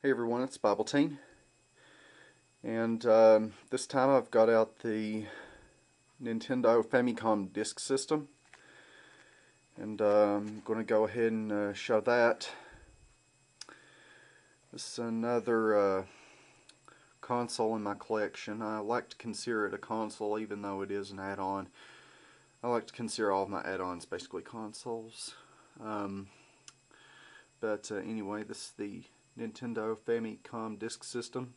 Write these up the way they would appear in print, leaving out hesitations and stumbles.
Hey everyone, it's Bibleteen, and this time I've got out the Nintendo Famicom disk system, and I'm going to go ahead and show that. This is another console in my collection. I like to consider it a console even though it is an add-on. I like to consider all of my add-ons basically consoles. Anyway, this is the Nintendo Famicom disk system,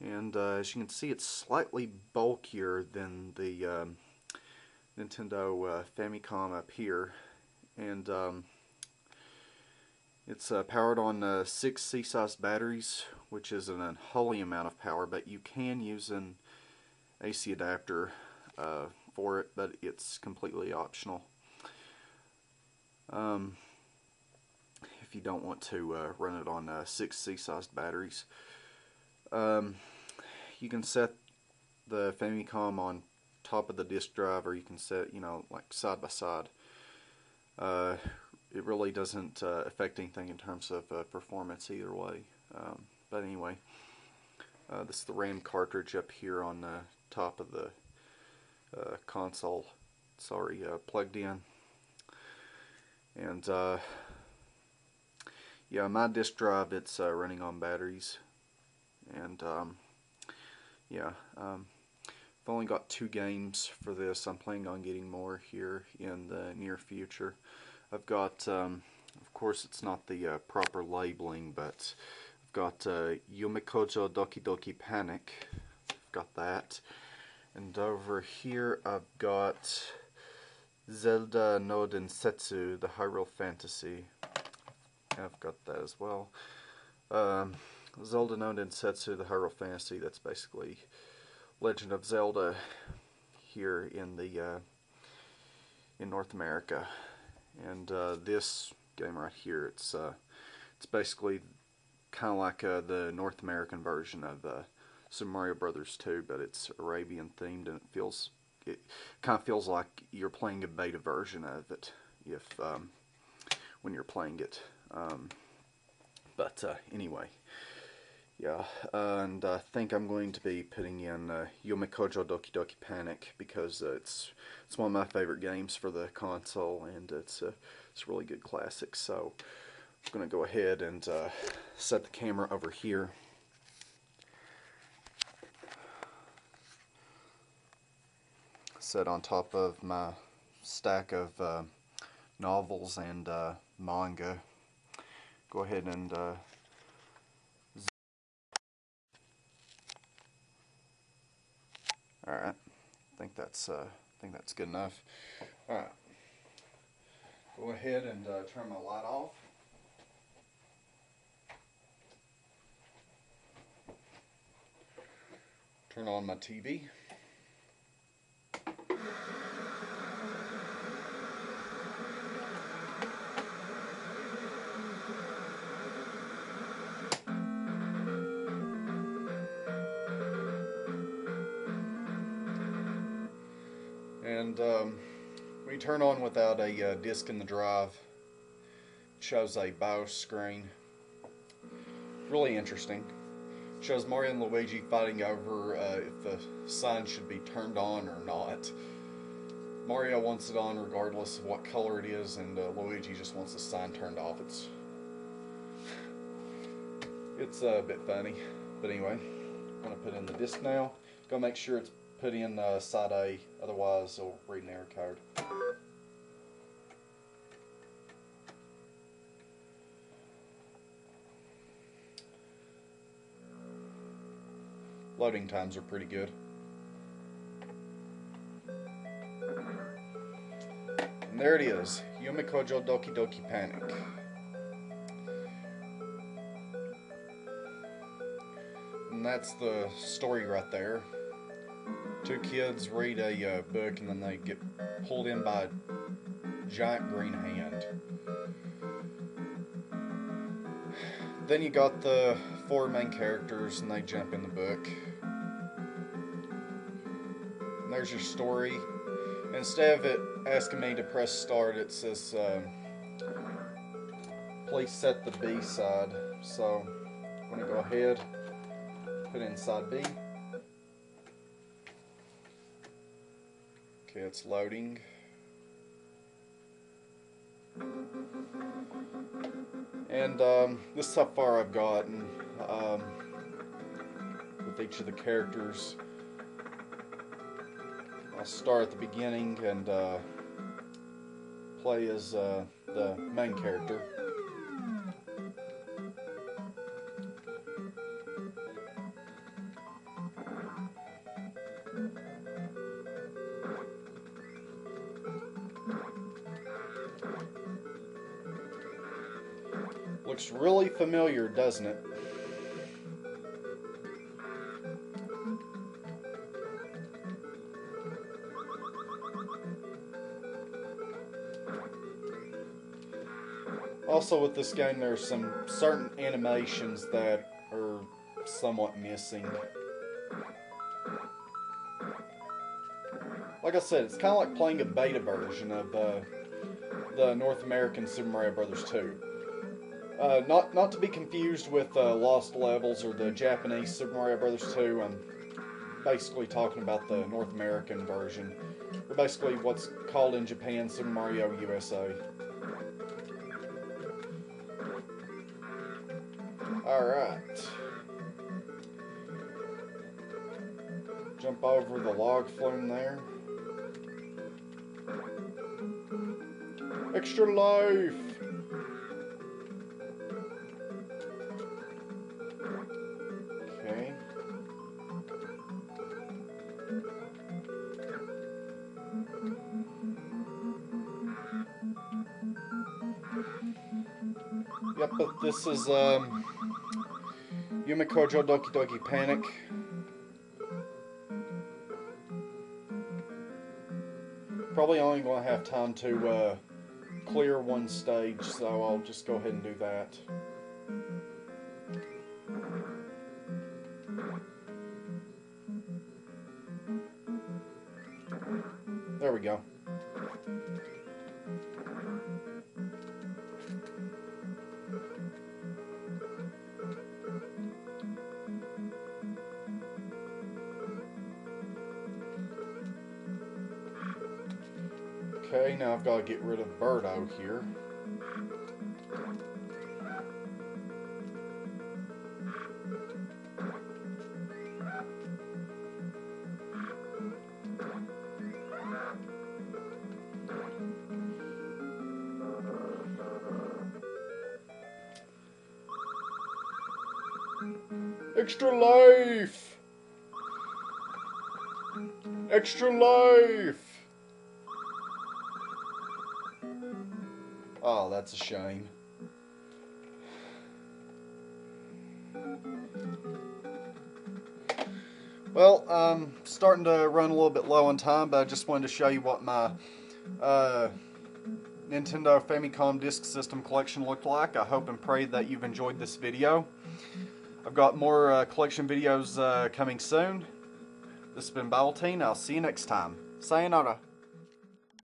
and as you can see, it's slightly bulkier than the Nintendo Famicom up here, and it's powered on 6 C-sized batteries, which is an unholy amount of power, but you can use an AC adapter for it, but it's completely optional. If you don't want to run it on 6 C-sized batteries. You can set the Famicom on top of the disk drive, or you can set, like side by side. It really doesn't affect anything in terms of performance either way. But anyway, this is the RAM cartridge up here on the top of the console. It's already plugged in. And yeah, my disk drive, it's running on batteries, and I've only got 2 games for this. I'm planning on getting more here in the near future. I've got, of course, it's not the proper labeling, but I've got Yumikojo Doki Doki Panic. I've got that, and over here I've got Zelda no Densetsu, the Hyrule Fantasy. I've got that as well. Zelda no Densetsu, the Hyrule Fantasy. That's basically Legend of Zelda here in the in North America. And this game right here, it's basically kind of like the North American version of Super Mario Brothers 2, but it's Arabian themed, and it kind of feels like you're playing a beta version of it when you're playing it. Anyway, yeah, and I think I'm going to be putting in Yumikojo Doki Doki Panic because it's one of my favorite games for the console, and it's a really good classic. So I'm going to go ahead and set the camera over here. Set on top of my stack of novels and manga. Go ahead and all right. I think that's good enough. All right. Go ahead and turn my light off. Turn on my TV. And when you turn on without a disc in the drive, it shows a BIOS screen. Really interesting. It shows Mario and Luigi fighting over if the sign should be turned on or not. Mario wants it on regardless of what color it is, and Luigi just wants the sign turned off. It's a bit funny, but anyway, I'm going to put in the disc now. Go make sure it's put in side A, otherwise it'll read an error code. Loading times are pretty good. And there it is, Yumikojo Doki Doki Panic. And that's the story right there. 2 kids read a book, and then they get pulled in by a giant green hand. Then you got the 4 main characters, and they jump in the book. And there's your story. And instead of it asking me to press start, it says please set the B side. So I'm I'm going to go ahead, put it inside B. Okay, it's loading. And this is how far I've gotten with each of the characters. I'll start at the beginning and play as the main character. Looks really familiar, doesn't it? Also with this game, there's some certain animations that are somewhat missing. Like I said, it's kind of like playing a beta version of the North American Super Mario Bros. 2. Not to be confused with Lost Levels or the Japanese Super Mario Bros. 2. I'm basically talking about the North American version, or basically what's called in Japan Super Mario USA. Alright. Jump over the log flume there. Extra life! Okay. Yep, but this is Yumikojo Doki Doki Panic. Probably only going to have time to clear one stage, so I'll just go ahead and do that. There we go. Okay, now I've got to get rid of Birdo here. Extra life! Extra life! Oh, that's a shame. Well, I'm starting to run a little bit low on time, but I just wanted to show you what my Nintendo Famicom Disk System collection looked like. I hope and pray that you've enjoyed this video. I've got more collection videos coming soon. This has been Bibleteen. I'll see you next time. Sayonara.